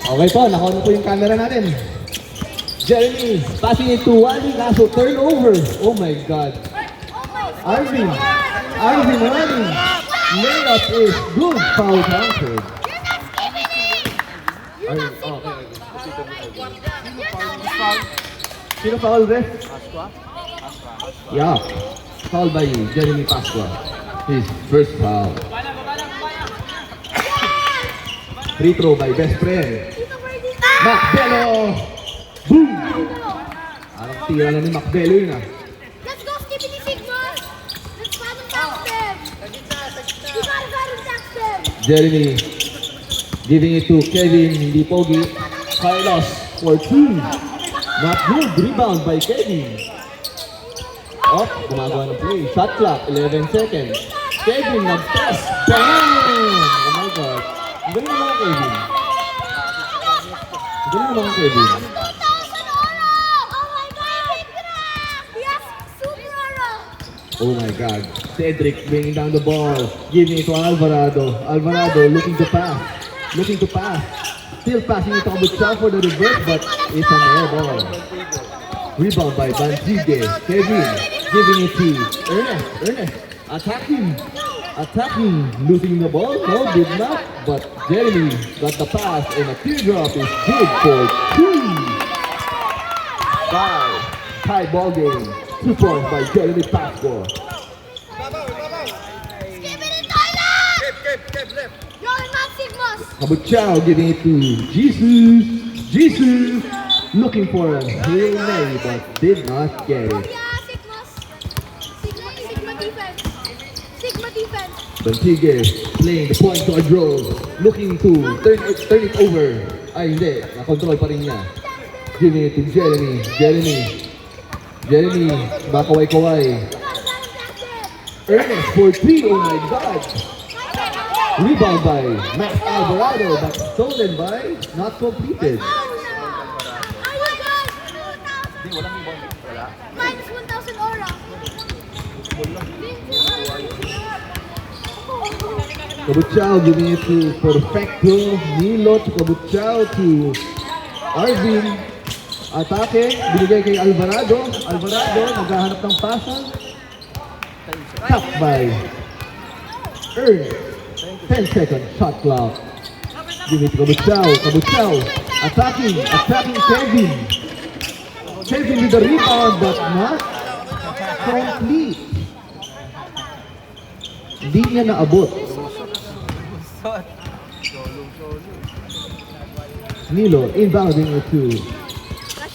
Okay po, nakuha po yung camera natin. Jeremy, passing it to Wally, kaso turnover. Oh my God. Arvin running. Layup is good, foul counted. Sino foul, ref? Yeah, foul by Jeremy Pasqua. His first foul. Free throw by best friend. Macbello! Boom! Parang tira na ni Macbello yun ah. Let's go, Skippy Sigma! Let's battle tax them! You gotta battle tax them! Jeremy giving it to Kevin Lipogi. Carlos for two. Not good. Rebound by Kevin. Oh, gumagawa ng play. Shot clock, 11 seconds. Kevin nag-press. Bam! Oh my God. Ang galing naman ang Kevin. Ang galing naman ang Kevin. 2,000 oro! Oh my God! Yes, super oro! Oh my God. Cedric bringing down the ball. Giving it to Alvarado. Alvarado looking to pass. Looking to pass. Still passing it to Abutsa for the reverse, but it's an air ball. Rebound by Banjige. Kevin giving it to Ernest. Attacking. Losing the ball. No, did not. But Jeremy got the pass and a teardrop is good for two. Tie ball game. 2 points by Jeremy Pasco. Kabuchao giving it to Jesus looking for a Hail Mary but did not get it. Sigma defense. Bantigue playing the point guard role, looking to turn it over. Ay hindi, nakontrol pa rin niya. Giving it to Jeremy, makaway-kaway. Ernest for 3, oh my God. Rebound by Max Alvarado, but stolen by, not completed. Minus 1,000 aura. Kabuchao giving it to Perfecto. Nilo to Kabuchao to Arvin. Atake, binigay kay Alvarado. Alvarado, naghahanap ng pasa. Tap by Ernest. 10 seconds shot clock. Give it to Kabuchao. Attacking Kevin. Kevin with the rebound but not complete. Hindi niya naabot. Nilo inbounding it to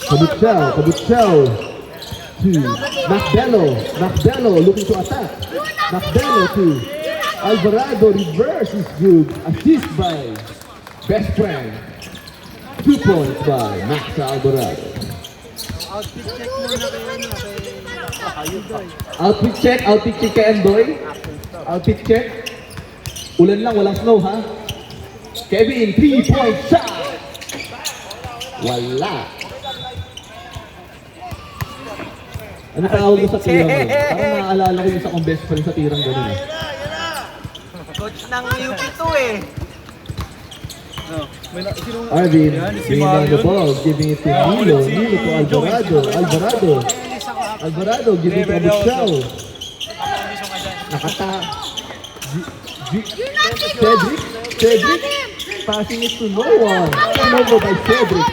Kabuchao to Macbello looking to attack. Macbello to Alvarado, reverse is good. Assist by best friend. 2 points by Max Alvarado. Outfit check kay Endoy. Outfit check. Ulan lang, walang snow ha. Kevin, 3-point shot. Wala. Ano tawag mo sa tirang mo? Parang naaalala ko yung isa kong best friend sa tirang gano'n. Coach ng UP2 eh. Arvin, bringing down the ball, giving it to Nilo to Alvarado, giving it to Kabuchao. Nakata. Cedric, passing it to no one. Turnover by Cedric.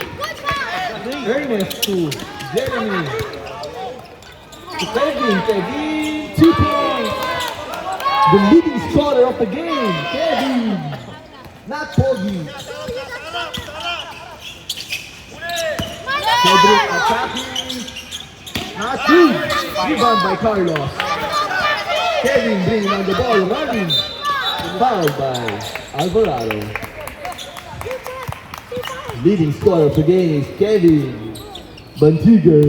Ernest to Jeremy. To Kevin, 2 points. The leading scorer of the game, Kevin. Not Pogi. Cedric attacking. Not good. Rebound by Carlos. Kevin bringing on the ball, running. Fouled by Alvarado. Leading scorer of the game is Kevin Bantiga.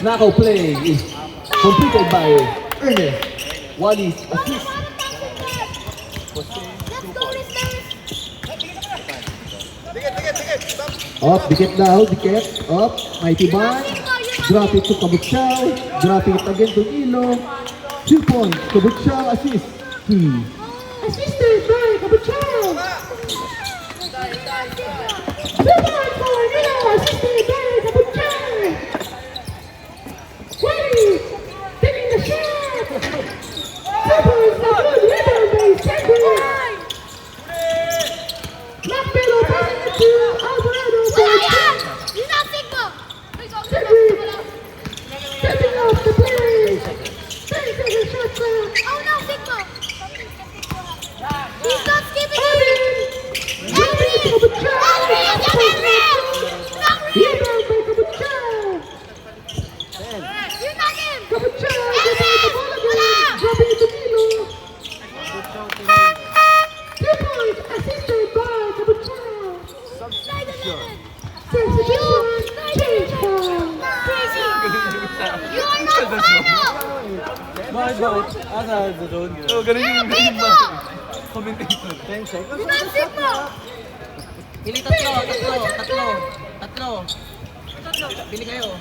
Knockout play is completed by Ernest. Wally's assist. Up, dikit now, dikit. Up, Mighty Band. Drop it to Kabuchao. Drop it again to Nilo. 2 points. Kabuchao assist. 2. Assisted by Kabuchao. 2 points for Nilo. Assisted by Kabuchao. 20. Taking the shot. 2 points for good. Rebound by Sandro. Macbelo passing it to Alvarado for Ayan! Yun ang sigma! stepping off the play. 30-second shot clock. Oh no, sigma! He's not skipping it! Henry! Kabuchao! Henry! Yes, Henry! Rebound by Kabuchao! You're not him! Kabuchao gets out the ball again, dropping it to Nilo. 2 points assisted by Kabuchao. Substitution, change ball. You are not final! Bakit? Asa doon? Oo, ganun yung You're ba? Biko! Commentator. 10 seconds. You're not sigma! Pili tatlo. Pili kayo.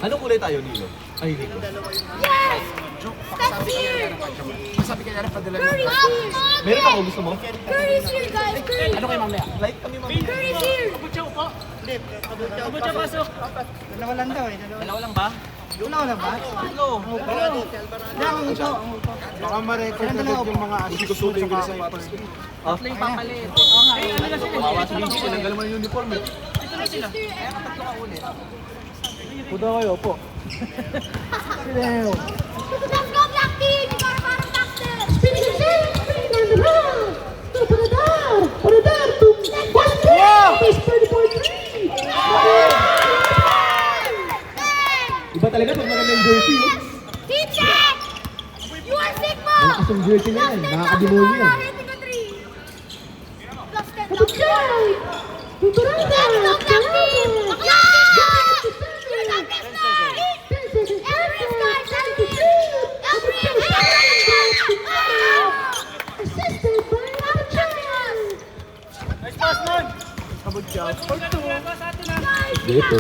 Anong kulay tayo, Nilo? Ay, Nilo. Yes! That's here! Sabi kaya na padala Curry's here! Meron ako gusto mo? Curry's here, guys! Curry! Ano kayo mamaya? Light kami mga. Curry's here! Dalawa lang daw eh. Dalawa lang ba? Dalawa lang ba? Tatlo. Baka ma-record ulit yung mga assist ko sa sapatos. Tatlo yung papalit. Bawasan yung tinanggal mo yung uniform eh. Kaya tatlo ka ulit. Puda kayo, po. Let's go, Black Team! You gotta bottom back this! Spinning the change, spinning on the ball. To Paradar. Paradar to Boston. It's 30.3. Iba talaga pag maganda yung jersey. Teacher! You are Sigma! Malakas yung jersey na yan. Nakakademonyo yan. Rating of 3. Plus 10 Kabuchao. To Paradar. Let's go, Black Team! Paradar. You're not this night! 10 seconds. Every guy, Time to shoot. Kabuchao. Assisted by Kabuchao. Dito.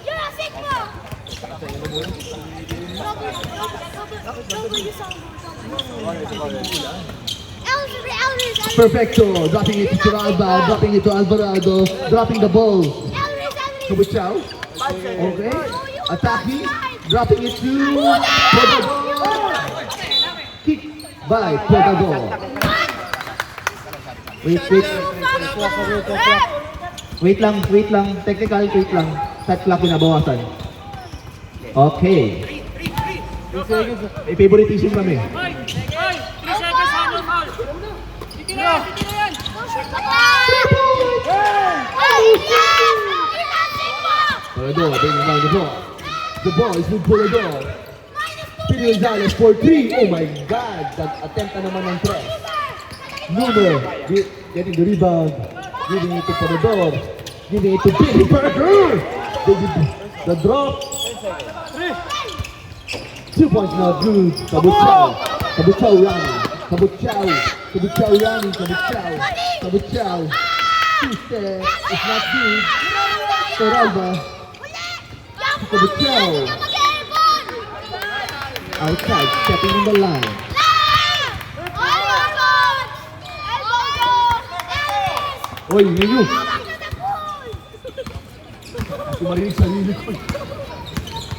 You're a Sigma! Elris! Perfecto. Dropping it to Turalba. Dropping it to Alvarado. Dropping the ball. Elris! Kabuchao. Okay. Attacking. Dropping it to Podador. Kick by Podador. Wait lang. Technical, wait lang. Touch clock binabawasan. Okay. May favoritism kami. Polador bringing down the ball. The ball is with Polador. Pili Gonzalez for 3. Oh my God. Attempt na naman ng press. Nuno getting the rebound. Giving it to Polador. Giving it to Billy Burger. The drop. 2 points not good. Kabuchao running. Kabuchao running. Kabuchao. 2 step. It's not good. Toralba. Kabuchao. Outside. Stepping in the line. Oy, Nino. Kumarinig sa sarili ko.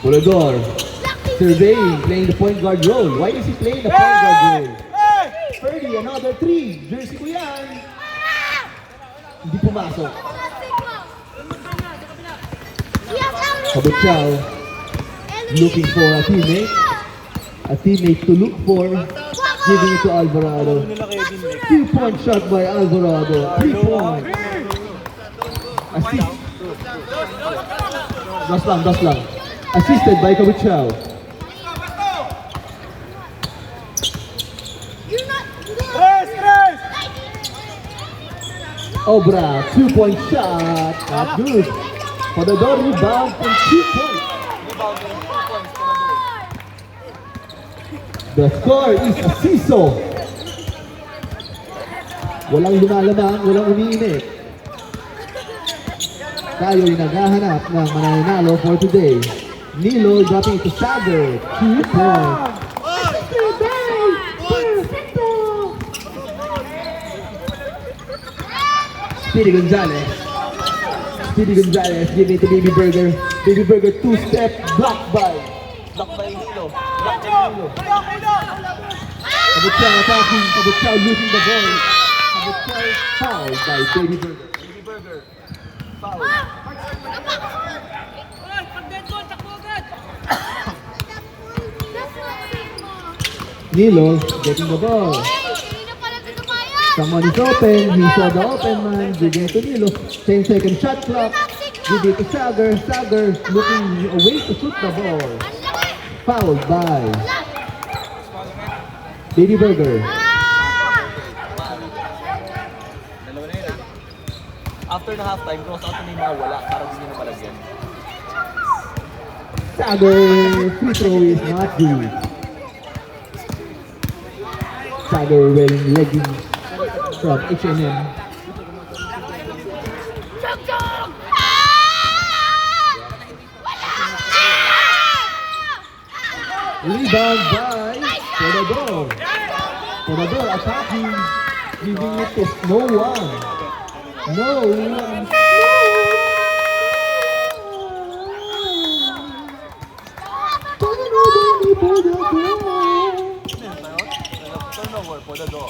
Polador. Surveying, playing the point guard role. Why is he playing the point guard role? Ferdy, another 3. Jersey ko yan. Hindi pumasok. Kabuchao looking for a teammate. A teammate to look for. Giving it to Alvarado. 2-point shot by Alvarado. 3 points. Assist. Das lang. Assisted by Kabuchao. You're not good. Press! Obra, 2-point shot, not good. Ponador rebound and 2 points. The score is a seesaw. Walang lumalamang, walang umiinit. Tayo'y naghahanap ng mananalo for today. Nilo dropping it to Sager, 2 points. Speedy Gonzalez. Speedy Gonzalez giving it to Baby Burger. Baby Burger 2-step blocked by Nilo. Kabutsao attacking. Kabutsao losing the ball. Kabutsao fouled by Baby Burger. Baby Burger fouled. Nilo getting the ball. Someone is open. He saw the open man. Giving it to Nilo. 10-second shot clock. Give it to Sager. Sager looking away to shoot the ball. Fouled by Baby Burger. Dalawa na yun After the halftime, cross out na yung mga wala para gusto nyo malagyan. Sager free throw is not good. Sager wearing leggings from H&M. Rebound by Ponador. Ponador attacking, giving it to no one. No one. Turnover for the door.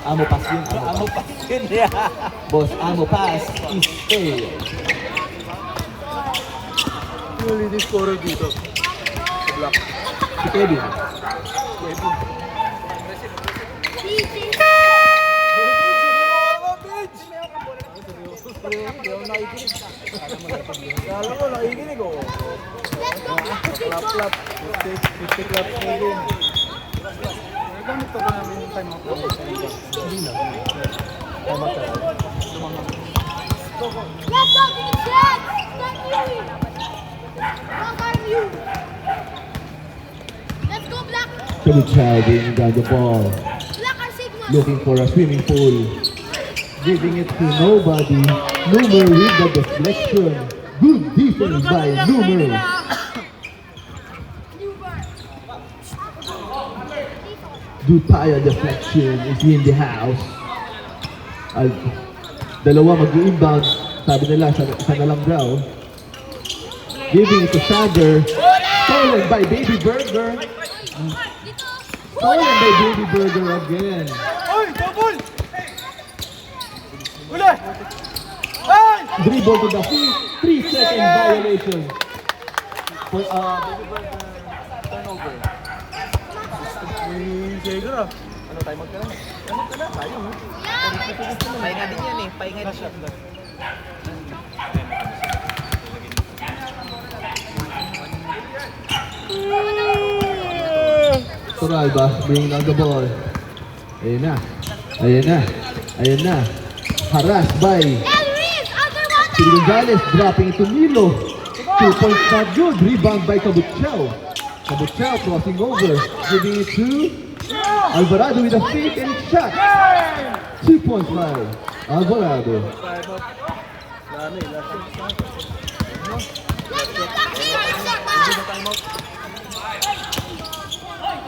Amo pass yun, amo pass. Boss, amo pass is fail. Yung leading scorer dito. Sa block. Si Kevin. Kala ko, nakikinig ko. Clap. 50 clap Kevin. Gamit ko ba namin yung time out namin sa iba? Hindi na. Time out tayo. Let's go, Black! Kabutsao bringing down the ball. Black or Sigma? Looking for a swimming pool. Giving it to nobody. Numer with the deflection. Good defense by Numer. Dupaya deflection is in the house. Dalawa mag-inbound. Sabi nila, isa na lang daw. Giving it to Sager. Stolen by Baby Burger. Stolen by Baby Burger again. Oy! Double! Uli! Ay! Dribble to the feet. 3-second violation. For Baby Burger turnover. Jager ah. Ano tayo magkala? Tayo. Pahinga din yan Pahinga din siya. Toralba bringing down the ball. Ayan na. Ayan na. Ayan na. Harassed by Speedy Gonzalez dropping it to Nilo. 2 points not good. Rebound by Kabutsao. Kabutsao crossing over. Giving it to Alvarado with a fake and shot. 2 points by Alvarado.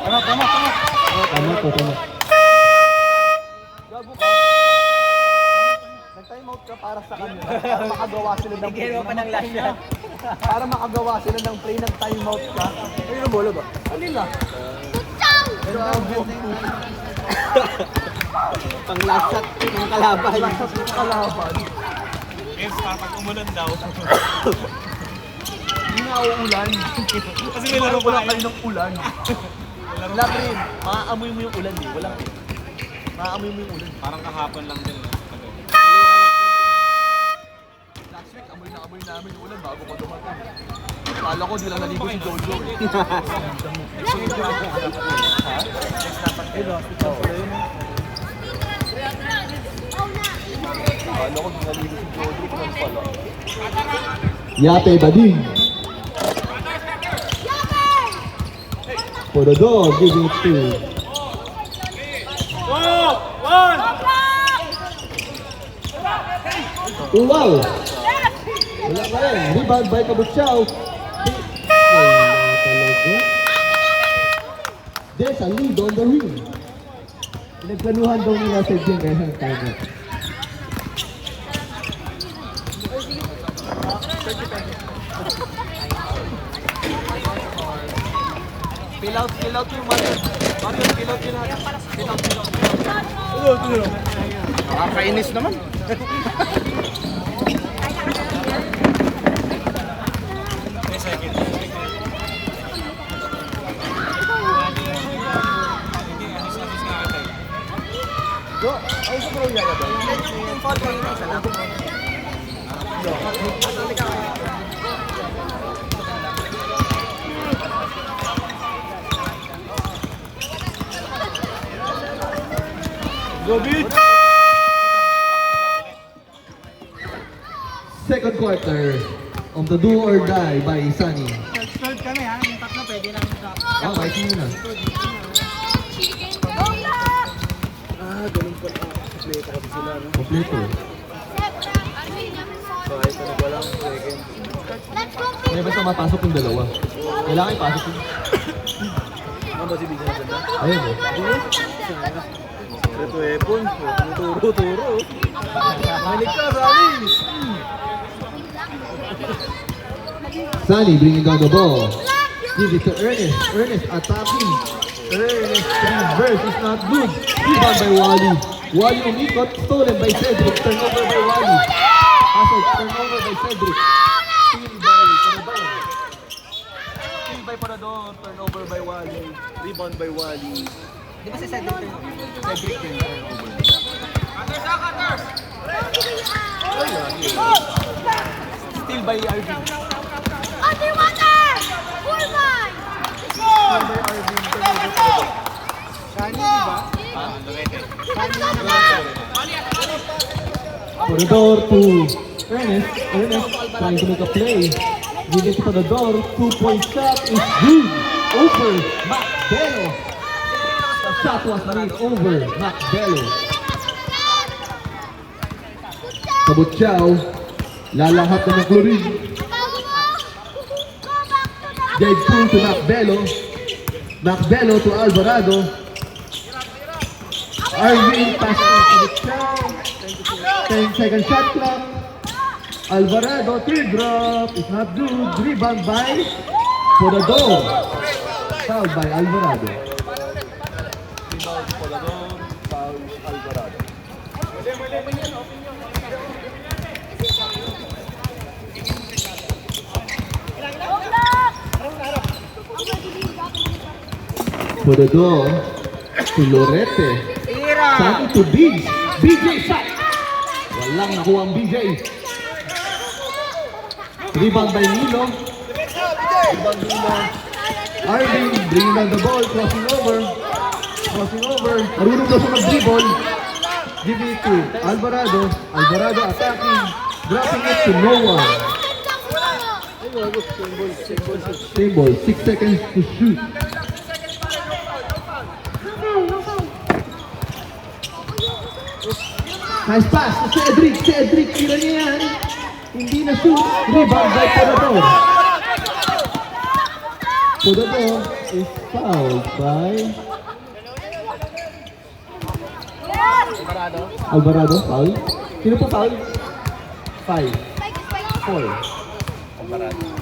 Tama to, tama. Gago ka. Nag-time out ka para sa kanila. Para makagawa sila ng play. Pa ng last shot. Para makagawa sila ng play ng time out ka. Ayun ang bola ba? Kanila. Pang last shot ng kalaban. Last shot ng kalaban. Yes, para pag umulan daw. Hindi na uulan. Kasi may laro wala pa kayo ng ulan. Wala rin. Maaamoy mo yung ulan Walang maaamoy mo yung ulan. Parang kahapon lang din. Last week, amoy na amoy namin yung ulan bago ko dumating. Kala ko di lang naligo si Jojo. Kala ko di naligo si Jojo. Kung pala. Yape Bading. Podador giving it to Uwal. Wala pa rin. Rebound by Kabutsaw. There's a lead on the ring. Pinagplanuhan daw nila sa Jim kaya sa timeout. Fill out yung Mario. Mario, fill out yun natin. Fill out. Nakakainis naman. Go, ay sa pro yaya ba? Yung foul ko yung isa lang. Go, beat! Second quarter of the do or die by Sunny. Third kami ha, yung tatlo pwede lang sa... Ah, kahit yun na. Ah, ganun pa. Kompleto kasi sila, no? Kompleto. Kahit ano ba lang, second. Kaya basta mapasok yung dalawa. Kailangan ipasok yung... Ano ba si Bigyan na ganda? Ayun eh. Ito weapon. Turo. Manik ka, Rally! Sunny bringing down the ball. Give it to Ernest. Ernest attacking. Ernest reverse is not good. Rebound by Wally. Wally umikot. Stolen by Cedric. Turnover by Wally. Pasok. Turnover by Cedric. Steal by Parador. Turnover by Wally. Rebound by Wally. Di ba si Cedric yun? Cedric yung turnover. Steal by Arvin. Underwater! Fullback! Steal by Arvin. Kani, di ba? Corridor to Ernest. Ernest trying to make a play. Give it to Corridor. 2-point shot is good. Over Mac Bello. The shot was made over Mac Bello. Kabutsaw. Lalahat na ng chlorine. Dead pull to Mac Bello. Mac Bello to Alvarado. Arvin pass to Kabutsaw. 10-second shot clock. Alvarado, teardrop. It's not good. Rebound by Podador. Foul by Alvarado. Rebound Parador. Foul Alvarado. Podador to Lorete. Saan to Biggs. BJ shot. Walang nakuha ang BJ. Rebound by Nilo. Rebound Nilo. Arvin bringing down the ball. Crossing over. Marunong daw siya mag-dribble. Giving it to Alvarado. Alvarado attacking. Dropping it to no one. Same ball. 6 seconds to shoot. Nice pass to Cedric. Cedric, tira niya yan. Hindi na shoot. Rebound by Podador. Podador is fouled by Alvarado. Foul. Sino po foul? 5. 4.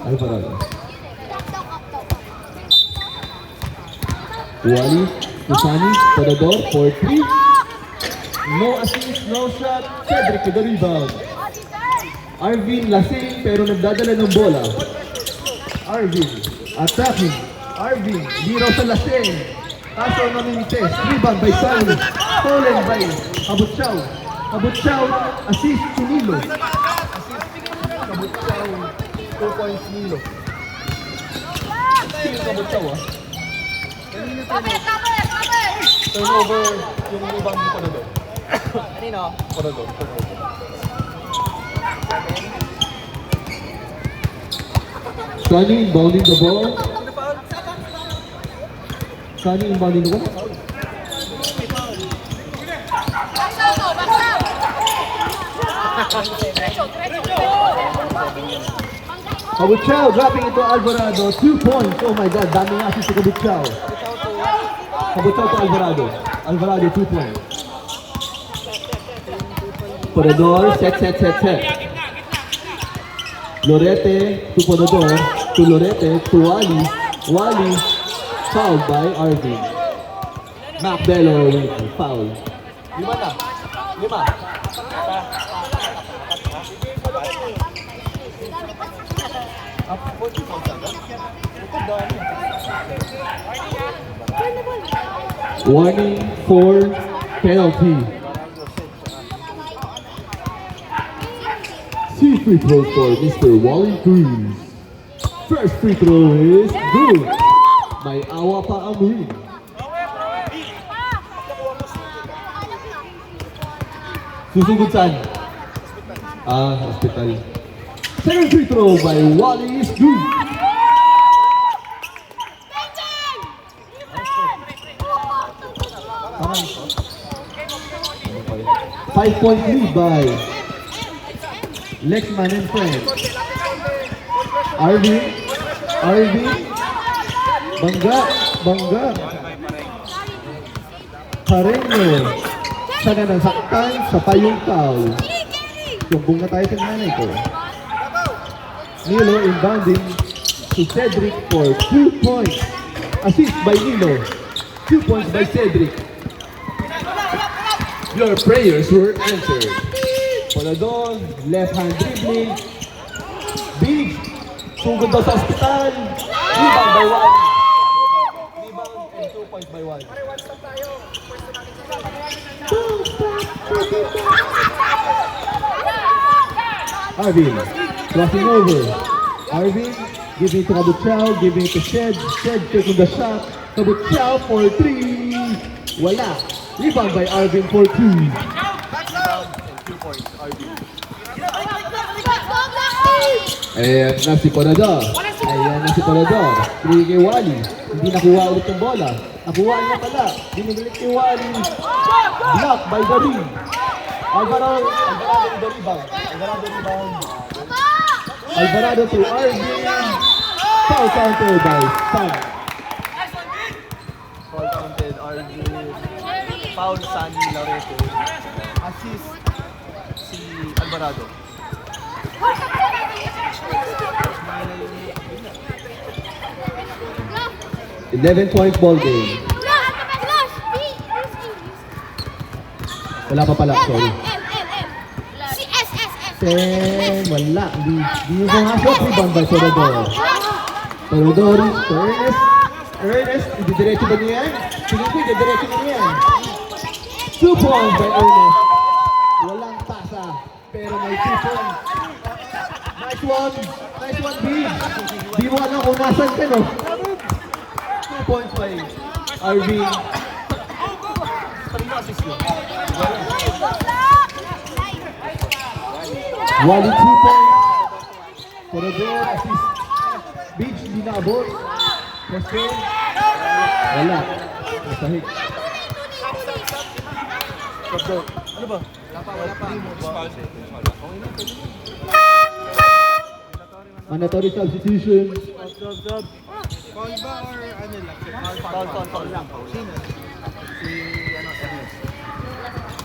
Alvarado. Wally, Kusani, Podador, 4-3. No assist, no shot. Cedric to the rebound. Arvin lasing pero nagdadala ng bola. Arvin attacking. Arvin, hindi raw sa lasing. Kaso namintes. Rebound by Sunny. Stolen by Kabutsaw. Kabutsaw, assist si Nilo. Kabutsaw. 2 points Nilo. Steal ka ba siya, ah? Kapit, kapit, kapit! Turnover yung rebound mo pa na doon. Kanino? Pa na doon, turnover. Sunny inbounding the ball. Sunny inbounding the ball. Baksaw, baksaw! Diretso, diretso. Kabuchao dropping into Alvarado. 2 points. Oh my God, daming assist to Kabuchao. Kabuchao to Alvarado. Alvarado, 2 points. Ponador, set. Lorete to Ponador, to Lorete, to Wally. Wally, fouled by Arvin. Macbello, foul. 5 na. 5. Warning for penalty. See free throw for Mr. Wally Cruz. First free throw is good. May awa pa ang Marine. Susugod saan? Hospital. Second free throw by Wally is good. 5-point lead by Lexman and friends. Arvin, Bangga, Carreño, sana nasaktan sa payong tao. Sumbong na tayo sa nanay ko. Nilo inbounding to Cedric for 2 points. Assist by Nilo. 2 points by Cedric. Your prayers were answered. Ponador, left hand dribbling. Big. Sugod daw sa hospital. Rebound by one. Rebound and 2 points by one. Arvin, crossing over. Arvin, giving it to Kabuchao, giving it to Shed. Shed taking the shot. Kabuchao for 3. Wala. Rebound by Arvin for 2. 2 points, Arvin. Ayan na si Ponador. Pinigay kay Wally. Hindi nakuha ulit yung bola. Nakuha niya pala. Binigilit kay Wally. Block by Darin. Alvarado with the rebound. Alvarado to Arvin. Foul counter by Sam. Foul counted, Arvin. Foul, Sunny, Lorete. Assist, si Alvarado. 11-point ball game. Wala pa pala, sorry. Si S. Wala. Hindi mo hasok. Rebound by Ponador. Ponador to Ernest. Didiretso ba niya yan? Tingin ko, didiretso na niya yan. 2 points by Ernest. Walang tasa. Pero may 2 points. Nice one, B. Di mo alam kung nasan ka, no? 2 points by Arvin. Wally 2 points. Ponador assist. Beach, di naabot. Question. Wala. Masahik. Ano ba? Mandatory substitution. Foul ba or ano lang? Foul lang. Sino? Si Ernest.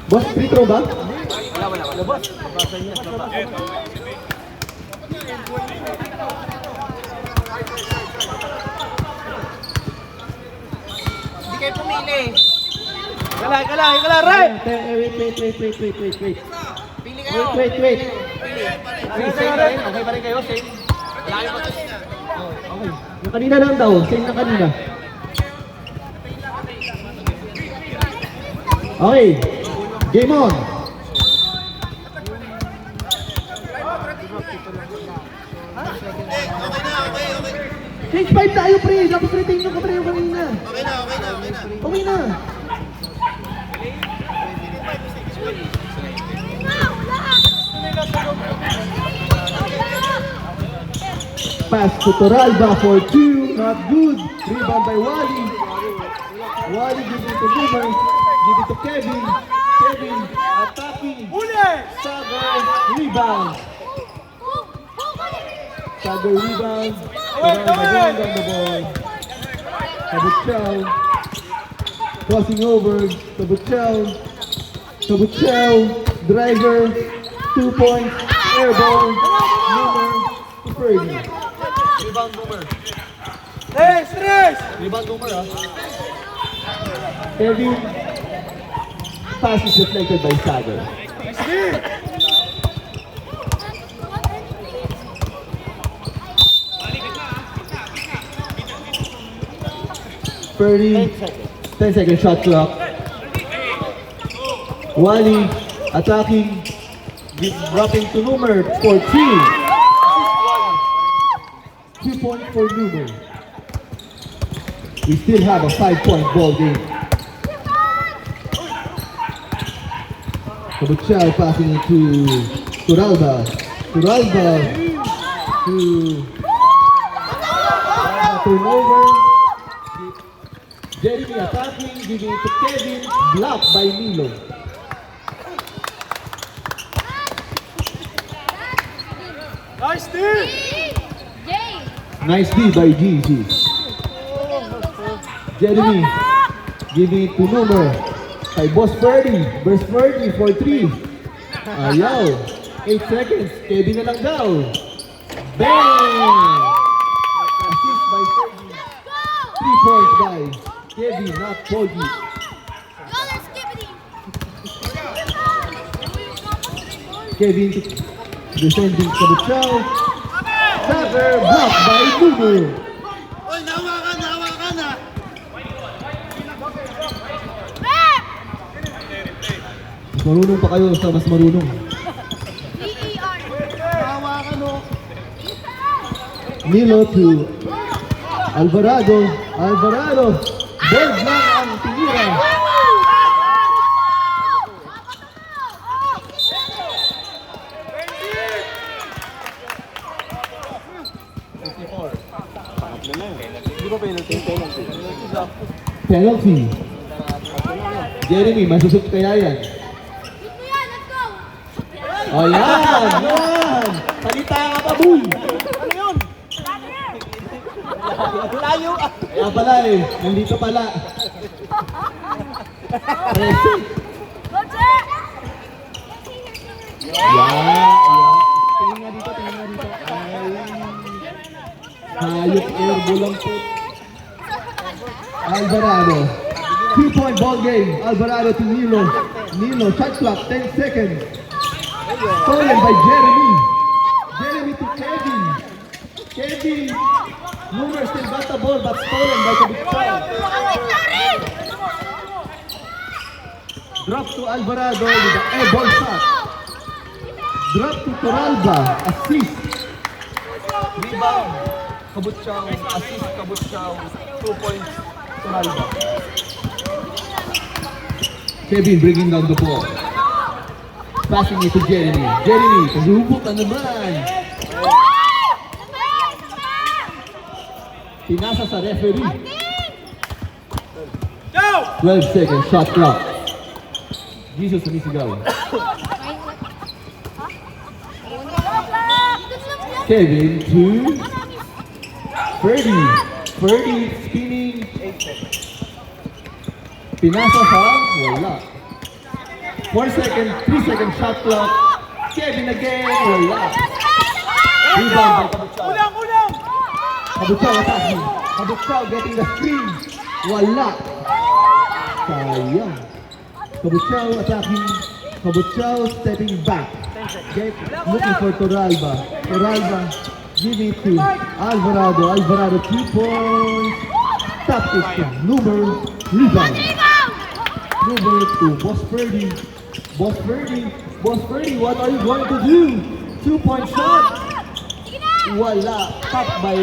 Boss, free throw ba? Wala, boss. Pagkasa niya. Hindi kayo pumili. Kala, right! Wait. Pili kayo. Wait. Okay pa rin kayo, same. Wala kayo pa. Okay. Yung kanina lang daw. Same na kanina. Okay. Game on. Change 5 tayo, pre. Tapos retain nyo ka, pre, yung kanina. Okay na, okay na, okay na. Okay na. Pass to Toralba for 2. Not good. Rebound by Wally. Wally giving to Boomer. Give it to Kevin. Kevin attacking. Sagar rebound. Sagar rebound. Toralba going down the ball. Tabuchao. Crossing over. Tabuchao. Tabuchao. Driver. 2 points. Air ball. Boomer to Fergie. Rebound Boomer. Rebound Boomer, ah. Kevin. Pass is deflected by Sagar. Fergie. 10-second shot clock. Wally attacking. Dropping to Numer for 2. 2 points for Numer. We still have a 5-point ball game. Tabuchao passing it to Turalba. Turalba to turnover. Jeremy attacking, giving it to Kevin. Blocked by Milo. Nice D by GG. Jeremy giving it to Numer. Kay Boss Ferdy. Burst Ferdy for 3. Ayaw. 8 seconds. Kevin na lang daw. Bang! Assist by Ferdy. 3 points by Kevin, not Pogi. Kevin defending Tabuchao. Sagar blocked by Numer. Oy, nahawakan na. Mas marunong pa kayo sa mas marunong. Nahawakan, oh. Milo to Alvarado. Alvarado. Bold lang ang tinira. Di ba penalty? Penalty. Jeremy, masusot kaya yan. O yan! Yan! Salita ka pa, boy! Layo ah! Kaya pala eh, nandito pala. Present. Yan! Tingin nga dito, tingin nga dito. Hayop airball lang po. Alvarado. 2-point ball game. Alvarado to Nilo. Nilo, shot clock, 10 seconds. Stolen by Jeremy. Jeremy to Kevin. Kevin. Numer still got the ball but stolen by Tabuchao. Drop to Alvarado with the air ball shot. Drop to Toralba. Assist. Rebound. Tabuchao. Assist Tabuchao. 2 points. Turalba. Kevin bringing down the ball. Passing it to Jeremy. Jeremy, paghubok ka naman. Pinasa sa referee. 12 seconds shot clock. Jesus sumisigaw. Kevin to Ferdy. Ferdy spinning. Pinasa sa wala. 4 seconds, 3 second shot clock. Kevin again, wala. Rebound by Tabuchao. Tabuchao attacking. Tabuchao getting the screen. Wala. Sayang. Tabuchao attacking. Tabuchao stepping back. Looking for Toralba. Toralba giving it to Alvarado. Alvarado 2 points. Top is from Numer. Rebound. Numer to Boss Ferdy. Boss Ferdy. Boss Ferdy, what are you going to do? 2-point shot. Wala. Top by